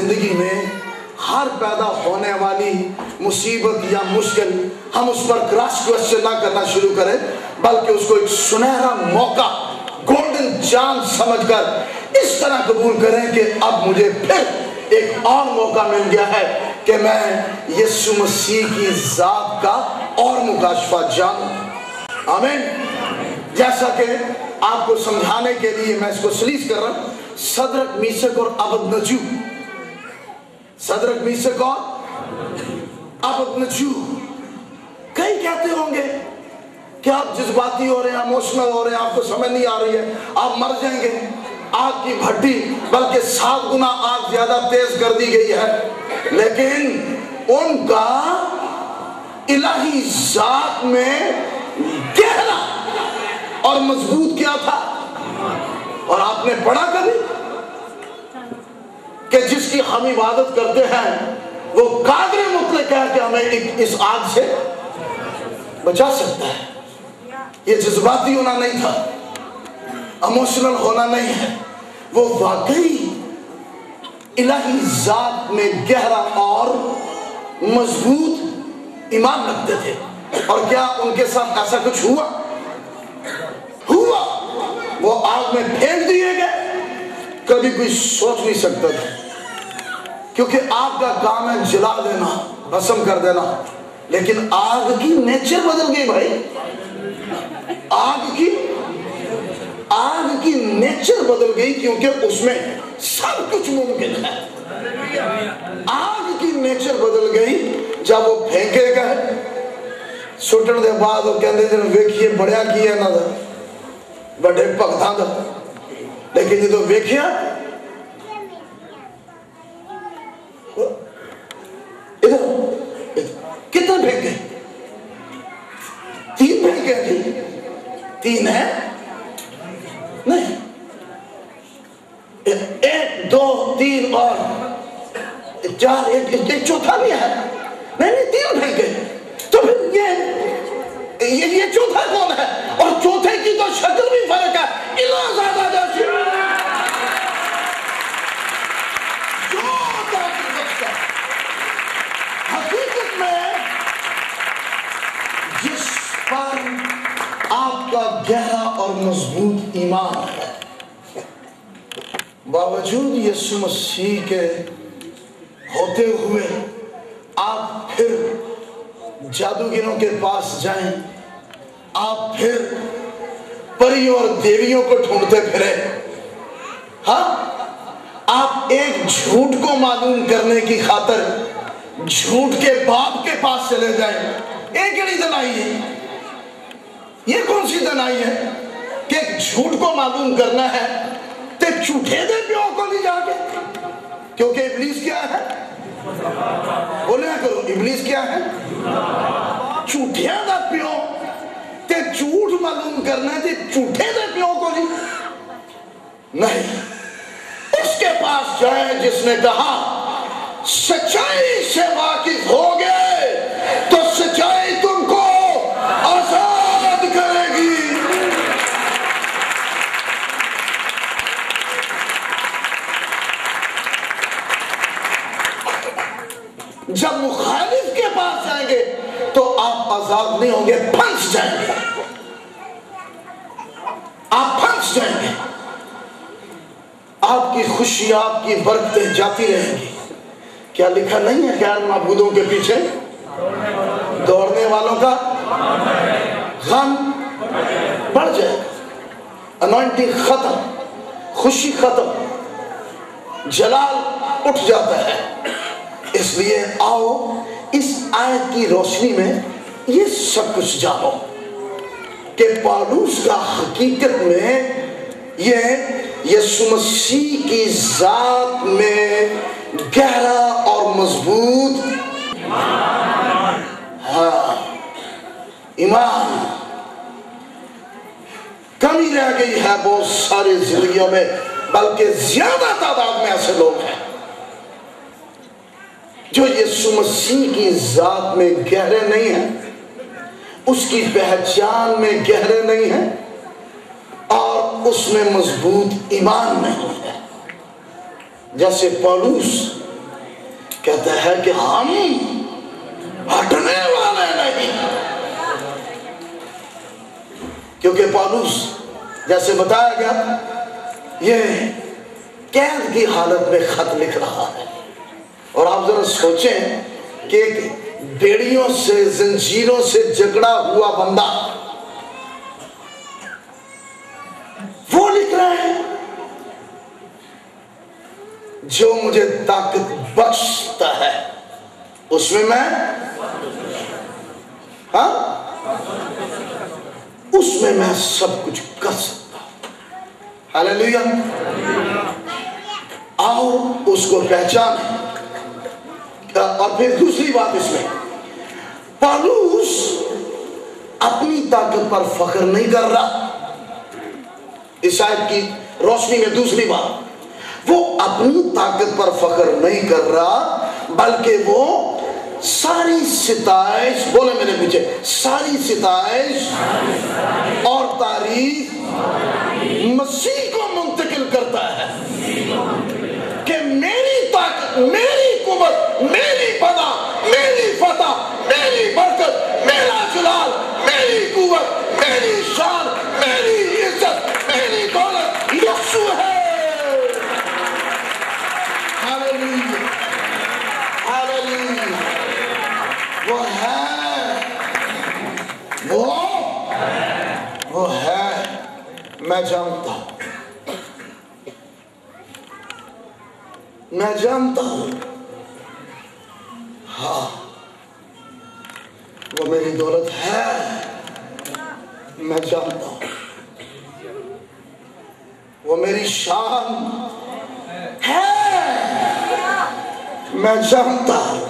जिंदगी में हर पैदा होने वाली मुसीबत या मुश्किल हम उस पर क्रॉस क्वेश्चन ना करना शुरू करें, बल्कि उसको एक सुनहरा मौका, गोल्डन चांस समझकर इस तरह कबूल करें कि अब मुझे फिर एक और मौका मिल गया है कि मैं यीशु मसीह की जात का और मुकाशफा जानूं। आमीन। जैसा कि आपको समझाने के लिए मैं इसको सलीस कर रहा हूं, सदरक, मीशक और अबदनजू, सदरक, मीशक और अबदनजू। कई कहते होंगे कि आप जज्बाती हो रहे हैं, इमोशनल हो रहे हैं, आपको समझ नहीं आ रही है, आप मर जाएंगे। आग की भट्टी बल्कि 7 गुना आग ज्यादा तेज कर दी गई है, लेकिन उनका इलाही जात में गहरा और मजबूत क्या था? और आपने पढ़ा कभी कि जिसकी हम इबादत करते हैं वो कादिर मुतलक है कि हमें इस आग से बचा सकता है। ये जज्बाती होना नहीं था, इमोशनल होना नहीं है, वो वाकई इलाही जात में गहरा और मजबूत ईमान रखते थे। और क्या उनके साथ ऐसा कुछ हुआ? वो आग में फेंक दिए गए? कभी कोई सोच नहीं सकता था, क्योंकि आग का काम है जला देना, भस्म कर देना। लेकिन आग की नेचर बदल गई भाई। आग की नेचर बदल गई, क्योंकि उसमें सब कुछ मुमकिन है। आग की नेचर बदल गई जब वो फेंके गए। सुटन के बाद वो कहते जन वेखिए बड़िया की है ना बड़े भगतां दा, लेकिन जो वेखिया कितने फेंके? 3 फेंके थी। 3 है नहीं, 1 2 3 और 4, एक चौथा भी है। नहीं 3 फेंके। तो फिर ये चौथा कौन है? और चौथे की तो शक्ल भी फर्क है, इतना ज्यादा जैसी। हकीकत में जिस पर आपका गहरा और मजबूत ईमान है, बावजूद यीशु मसीह के होते हुए आप फिर जादूगरों के पास जाएं, आप फिर परी और देवियों को ढूंढते फिरे। हाँ, आप एक झूठ को मालूम करने की खातर झूठ के बाप के पास चले जाएं। एक ही दनाई है, ये कौन सी दनाई है कि झूठ को मालूम करना है तो झूठे दे प्यो को नहीं जाके? क्योंकि इब्लीस क्या है? बोले करो, इब्लीस क्या है? झूठिया का प्यो। ते झूठ मालूम करना है ते झूठे दे प्यो को नहीं, उसके पास जाए जिसने कहा सच्चाई से वाकिफ हो गए तो सच्चाई तुमको आजाद करेगी। जब मुखालिफ के पास जाएंगे तो आप आजाद नहीं होंगे, फंस जाएंगे। आप फंस जाएंगे। आपकी खुशी, आपकी बरकतें जाती रहेंगी। क्या लिखा नहीं है गैर माबूदों के पीछे दौड़ने वालों का गम बढ़ जाएगा। अनॉइंटिंग खत्म, खुशी खत्म, जलाल उठ जाता है। इसलिए आओ इस आयत की रोशनी में ये सब कुछ जानो कि पौलुस का हकीकत में ये यीशु मसीह की जात में गहरा और मजबूत ईमान कमी रह गई है बहुत सारी जिंदगियों में, बल्कि ज्यादा तादाद में ऐसे लोग हैं जो यीशु मसीह की जात में गहरे नहीं हैं, उसकी पहचान में गहरे नहीं हैं और उसमें मजबूत ईमान नहीं है। जैसे पौलुस कहते हैं कि हम हटने वाले नहीं, क्योंकि पौलुस जैसे बताया गया ये कैद की हालत में खत लिख रहा है। और आप जरा सोचें कि एक बेड़ियों से जंजीरों से जकड़ा हुआ बंदा वो लिख रहा है, जो मुझे ताकत बख्शता है उसमें मैं, हाँ, उसमें मैं सब कुछ कर सकता हूं। हालेलुया। आओ उसको पहचाने। और फिर दूसरी बात इसमें, पौलुस अपनी ताकत पर फख्र नहीं कर रहा। इस आयत की रोशनी में दूसरी बात, वो अपनी ताकत पर फख्र नहीं कर रहा, बल्कि वो सारी सिताइश, बोले मेरे पीछे, सारी सिताइश और तारीफ मसीह को मुंतकिल करता है कि मेरी ताकत, मेरी कुव्वत, मेरी पना, मेरी फतह, मेरी बरकत, मेरा जलाल, मेरी कुव्वत, मेरी शान, मेरी इज्जत, मेरी दौलत यीशु है। Hallelujah, hallelujah. वो है, वो है, मैं जानता हूं, मैं जानता हूं। हाँ, वो मेरी दौलत है, मैं जानता हूं। वो मेरी शान है, मैं जानता हूं।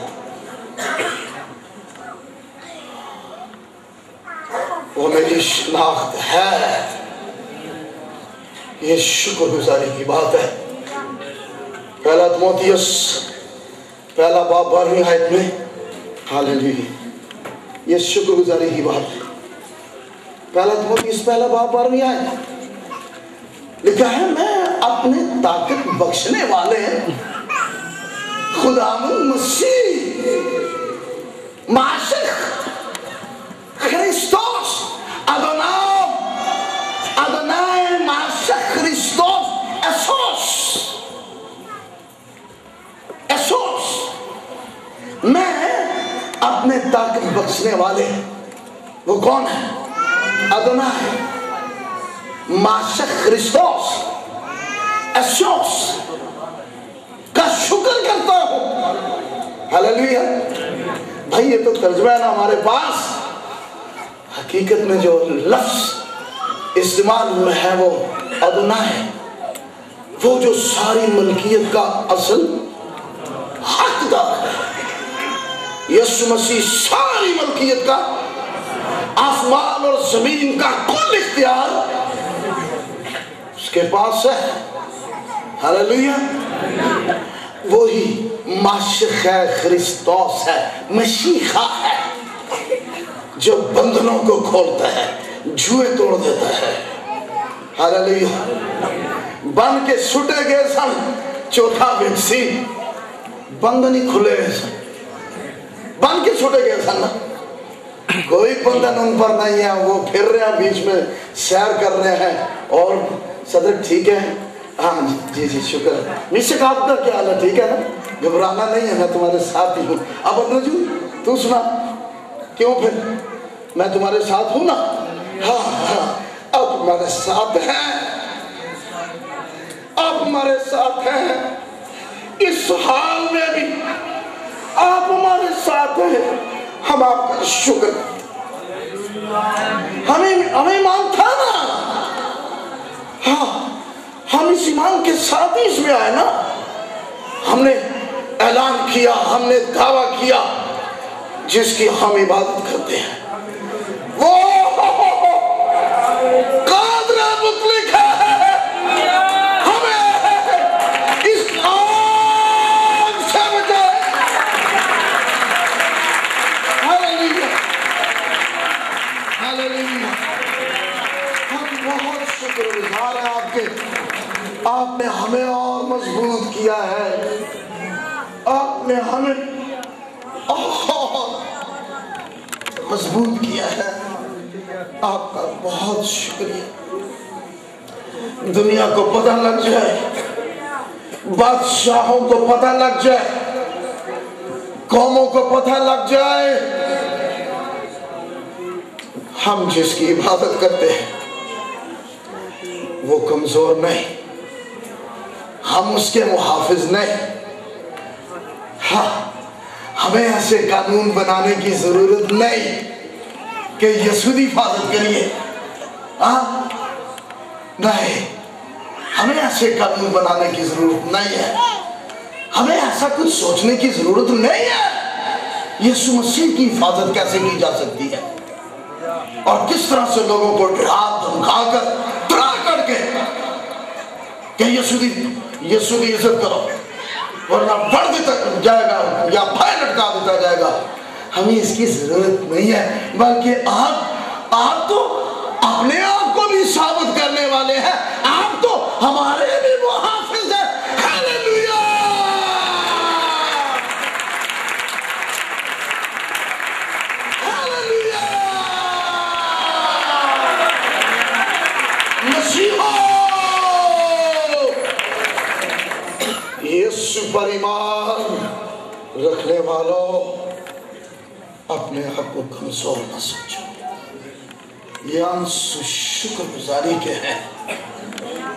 वो मेरी शनाख्त है। ये शुक्रगुजारी की बात है। पहला तिमोथियुस पहला बाब 12वीं आयत में, हालेलुया, ये शुक्रगुजारी की बात है। पहला तिमोथियुस पहला बाब 12वीं आयत लिखा है, मैं अपने ताकत बख्शने वाले खुदावंद मसीह माशिक क्रिस्तोस अदोनाय माशिक क्रिस्तोस एसोस, मैं अपने ताकत बख्शने वाले, वो कौन है? अदोनाय माशिक क्रिस्तोस एसोस का शुक्र करता हूं। हालेलुया। भाई ये तो तर्जुमा है ना हमारे पास। हकीकत में जो लफ्ज इस्तेमाल हुआ है वो अदोनाय है, वो जो सारी मलकियत का असल हकदार है। यीशु मसीह सारी मलकियत का, आसमान और जमीन का कुल इख्तियार उसके पास है। हालेलुया। वही माशिक है, क्रिस्तोस है, मसीहा है, जो बंधनों को खोलता है, जुए तोड़ देता है। हालेलुया। बन के सुटे गए सन, चौथा व्यक्ति बंधन ही खुले सन, बन के छूटे गए सन ना, कोई बंधन उन पर नहीं है। वो फिर रहे हैं, बीच में सैर कर रहे हैं। और सदर ठीक है? हाँ जी जी शुक्र है। निश्चित आपका क्या हाल है? ठीक है ना? घबराना नहीं है, मैं तुम्हारे साथ ही हूँ। अब अनुजू तू सुना, क्यों फिर मैं तुम्हारे साथ हूँ ना। हाँ हाँ, अब तुम्हारे साथ हैं, आप हमारे साथ हैं, इस हाल में भी आप हमारे साथ हैं। हम आपका शुक्र, हमें ईमान था ना। हाँ, हम इस ईमान के साथ ही इसमें आए ना। हमने ऐलान किया, हमने दावा किया, जिसकी हम इबादत करते हैं वो कादर मुतलक है। हमें इस आग से बचाए। Hallelujah, hallelujah. हम बहुत शुक्रगुजार हैं आपके। आपने हमें और मजबूत किया है। आप आपने हमें मजबूत किया है, आपका बहुत शुक्रिया। दुनिया को पता लग जाए, बादशाहों को पता लग जाए, कौमों को पता लग जाए, हम जिसकी इबादत करते हैं वो कमजोर नहीं, हम उसके मुहाफिज नहीं। हाँ, हमें ऐसे कानून बनाने की जरूरत नहीं कि यीशु की हिफाजत करिए। हाँ नहीं, हमें ऐसे कानून बनाने की जरूरत नहीं है, हमें ऐसा कुछ सोचने की जरूरत नहीं है यीशु मसीह की हिफाजत कैसे की जा सकती है और किस तरह से लोगों को डरा धमका कर डरा करके कि यीशु की इज्जत करो वरना बढ़ देता जाएगा या भय लटका देता जाएगा। हमें इसकी जरूरत नहीं है, बल्कि आप तो अपने आप को भी साबित करने वाले हैं, आप तो हमारे भी मुहाफिज हैं। Hallelujah, hallelujah. मसीहो यीशु पर ईमान रखने वालों, अपने आप को कमजोर न सोचो। ये अंश शुक्रगुजारी के हैं।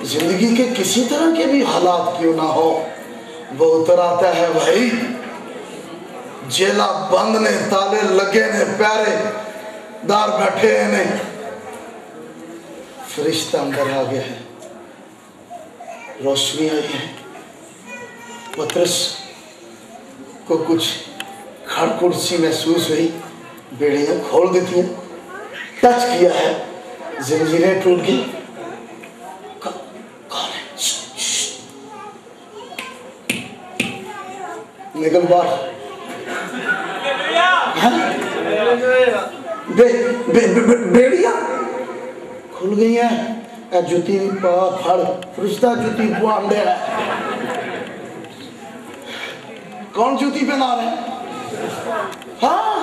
जिंदगी के किसी तरह के भी हालात क्यों ना हो, वो उतर आता है भाई। जेला बंद ने, ताले लगे ने, पहरेदार बैठे ने, फरिश्ता अंदर आ गया है, रोशनी आई है। पतरस को कुछ खड़खुड़ सी महसूस हुई, बेड़ियां खोल देती हैं, टच किया है, जंजीरें टूट गई। कौन है? निकल बाहर। बेड़ियां खुल गई हैं, जुती फड़ फरिश्ता जुती बुआंदे है। कौन जूती पहना रहे हैं? हाँ,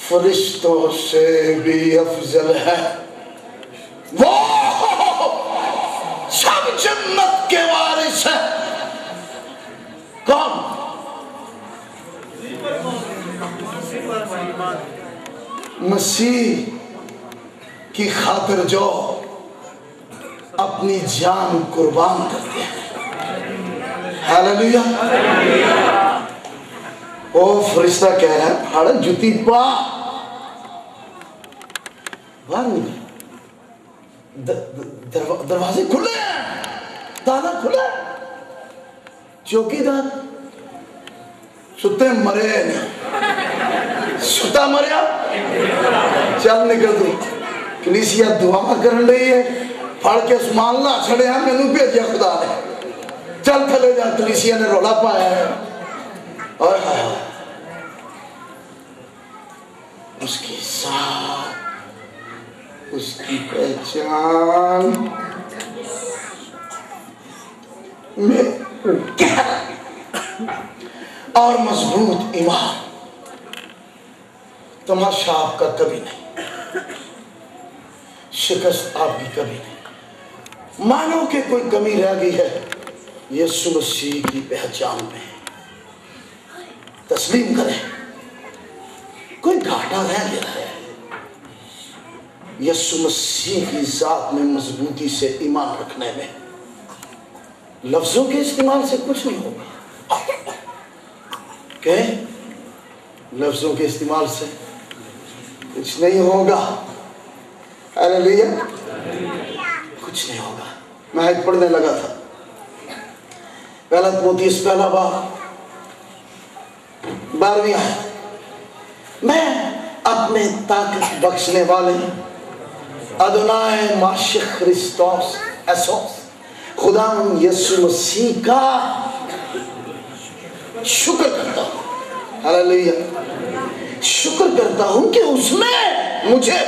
फरिश्तों से भी अफजल है वो, सब जन्नत के वारिस है। कौन? मसीह की खातिर जो अपनी जान कुर्बान करते हैं। हालेलुया। ओ फरिश्ता कह रहा है, फाड़ जुती पा, बाहर निकल। दरवाजे खुले, ताला खुला। चौकीदार सुते मरे नहीं, सुता मरिया। चल निकल तू, कलीसिया दुआ कर रही है, फड़ के उस्मान ना छड़े हैं, मैनू भेजा खुदा ने। चल थले जा, कलीसिया ने रौला पाया है। और उसके साथ उसकी पहचान में और मजबूत ईमान। तमाशा आपका कभी नहीं, शिकस्त आपकी कभी नहीं। मानो कि कोई कमी रह गई है यीशु मसीह की पहचान में, तस्लीम करें। कोई घाटा रह गया है, यीशु मसीह की जात में मजबूती से ईमान रखने में। लफ्जों के इस्तेमाल से कुछ नहीं होगा, क्या? लफ्जों के इस्तेमाल से कुछ नहीं होगा। हालेलुया, कुछ नहीं होगा। मैं एक पढ़ने लगा था, पहला तिमोथेयुस पहला बाब 12वीं आयत। मैं अपने ताकत बख्शने वाले अदोनाय माशिख क्रिस्तोस एसोस खुदा यीशु मसीह का शुक्र करता हूँ। हालेलुया, शुक्र करता हूँ कि उसने मुझे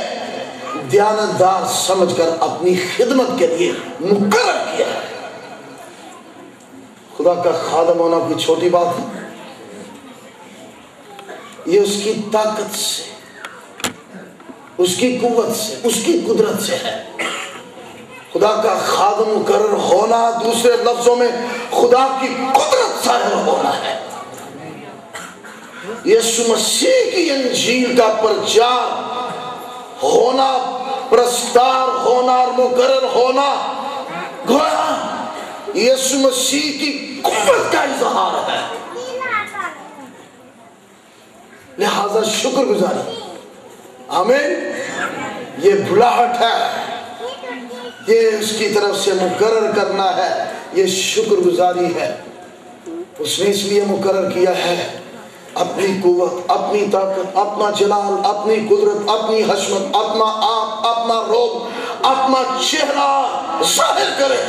दयानतदार समझकर अपनी खिदमत के लिए मुकर्रर किया। खुदा का खादम होना कोई छोटी बात है। ये उसकी ताकत से, उसकी कुव्वत से, उसकी कुदरत से है। खुदा का खादम मुकर्रर होना, दूसरे लफ्जों में खुदा की कुदरत साहिब होना है। यीशु मसीह की इंजील का प्रचार होना, प्रस्तार होना और मुकर्रर होना गोया यीशु मसीह की कुव्वत का इजहार है। लिहाजा शुक्रगुजारी, आमीन, ये बुलाहट है, ये उसकी तरफ से मुकर्रर करना है, ये शुक्रगुजारी है। उसने इसलिए मुकर्रर किया है अपनी कुव्वत, अपनी ताकत, अपना जलाल, अपनी कुदरत, अपनी हशमत, अपना आप, अपना रोब, अपना चेहरा जाहिर करे।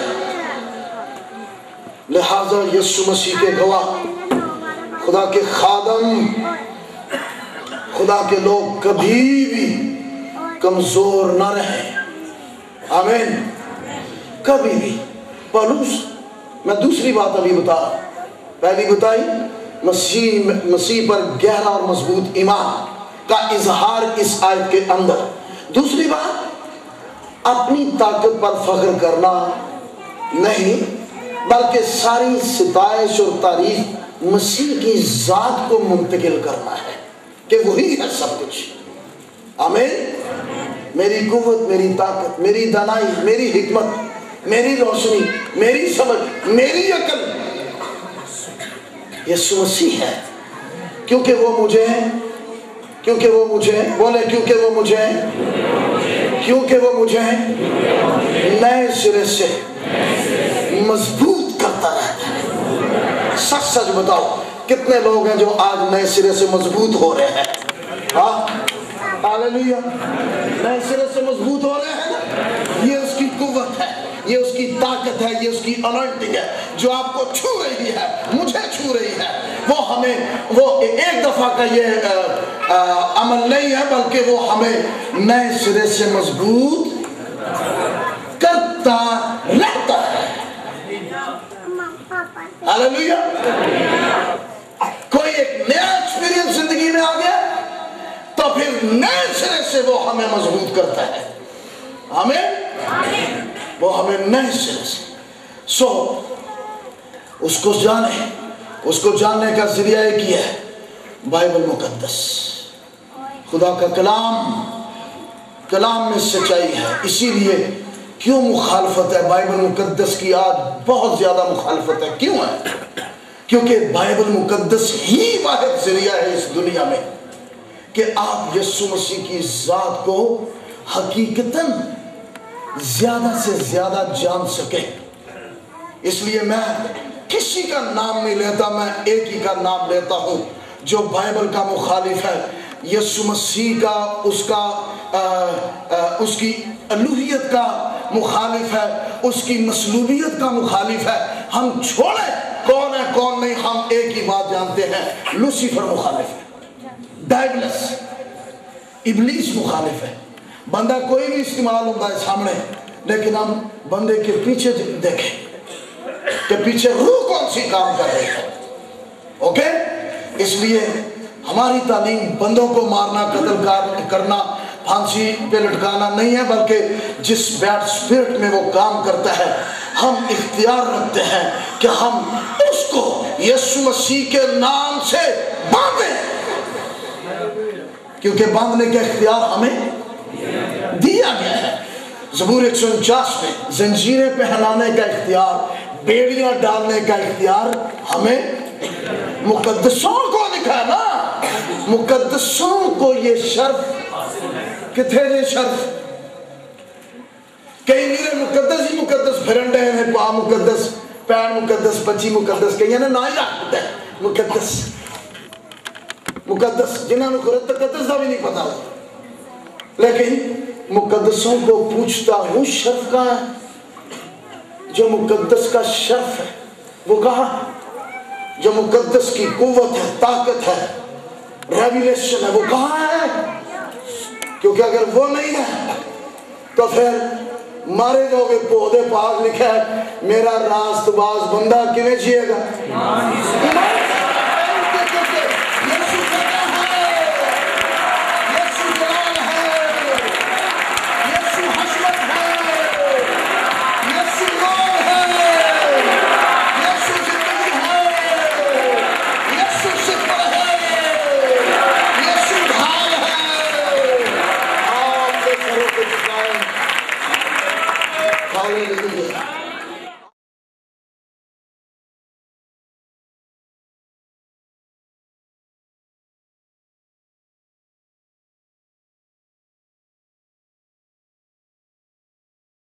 लिहाजा यीशु मसीह के गवाह, खुदा के खादम, खुदा के लोग कभी भी कमजोर ना रहे। आमीन, कभी भी। पौलुस, मैं दूसरी बात अभी बता, पहली बताई मसीह पर गहरा और मजबूत ईमान का इजहार इस आयत के अंदर। दूसरी बात, अपनी ताकत पर फख्र करना नहीं, बल्कि सारी सिताइश और तारीफ मसीह की जात को मुंतकिल करना है कि वही है सब कुछ। आमीन। मेरी कुव्वत, मेरी ताकत, मेरी दानाई, मेरी हिकमत, मेरी रोशनी, मेरी समझ, मेरी अकल यीशु मसीह है। क्योंकि वो मुझे, क्योंकि वो मुझे, बोले क्योंकि वो मुझे, क्योंकि वो मुझे नए सिरे से मजबूत करता रहता है। सच सच बताओ, कितने लोग हैं जो आज नए सिरे से मजबूत हो रहे हैं? हाँ, हालेलुया, नए सिरे से मजबूत हो रहे हैं। ये उसकी कुव्वत है, ये उसकी ताकत है, ये उसकी अनॉइंटिंग है जो आपको छू रही है, मुझे छू रही है। वो हमें, वो एक दफा का ये अमल नहीं है, बल्कि वो हमें नए सिरे से मजबूत करता रहता है। हालेलुया। कोई एक नया एक्सपीरियंस जिंदगी में आ गया तो फिर नए सिरे से वो हमें मजबूत करता है। हमें, वो हमें नए सिरे से, उसको जाने, उसको जानने का जरिया एक ही है, बाइबल मुकद्दस, खुदा का कलाम। कलाम में सच्चाई है। इसीलिए क्यों मुखालफत है बाइबल मुकद्दस की? आज बहुत ज्यादा मुखालफत है। क्यों है? क्योंकि बाइबल मुकद्दस ही वाहिद जरिया है इस दुनिया में कि आप यीशु मसीह की जात को हकीकतन ज्यादा से ज्यादा जान सके। इसलिए मैं किसी का नाम नहीं लेता, मैं एक ही का नाम लेता हूं जो बाइबल का मुखालिफ है, यीशु मसीह का, उसकी अलूहियत का मुखालिफ है, उसकी मसलूबियत का मुखालिफ है। हम छोड़े कौन है कौन नहीं, हम एक ही बात जानते हैं, लूसीफर मुखालिफ है, डायबलस, इब्लीस मुखालिफ है। बंदा कोई भी इस्तेमाल होता है सामने, लेकिन हम बंदे के पीछे देखें कि पीछे रूह कौन सी काम कर रही है। ओके, इसलिए हमारी तालीम बंदों को मारना, कत्ल करना, फांसी पे लटकाना नहीं है, बल्कि जिस बैड स्पिरिट में वो काम करता है, हम इख्तियार रखते हैं कि हम उसको यीशु मसीह के नाम से बांधें, क्योंकि बांधने का इख्तियार हमें दिया गया है। ज़बूर 149 में जंजीरें पहनाने का इख्तियार, बेड़ियां डालने का इख्तियार हमें मुकद्दसों को लिखा है ना। मुकद्दसों को ये शर्फ किथे ने शर्फ, कई मेरे मुकद्दस ही मुकद्दस फिरंडे हैं, पा मुकद्दस, पैर मुकद्दस, बच्ची मुकद्दस, कई ने ना ही रखते हैं मुकद्दस, मुकद्दस जिन्होंने खुद तकद्दस का भी नहीं पता। लेकिन मुकद्दसों को पूछता हूं शर्फ कहाँ है? जो मुकद्दस का शर्फ है वो कहाँ? जो मुकद्दस की कुव्वत है, ताकत है, रेवलेशन है, वो कहाँ है? क्योंकि अगर वो नहीं है तो फिर मारे जाओगे पौधे पाक लिखा है मेरा रास्तबाज बंदा किवें जिएगा? यीशु कहता है, यीशु जलाल है, यीशु हसरत है, यीशु नूर है, यीशु जिंदगी है, यीशु सिफर है, यीशु ढाल है। आप करो कुछ हालेलुया।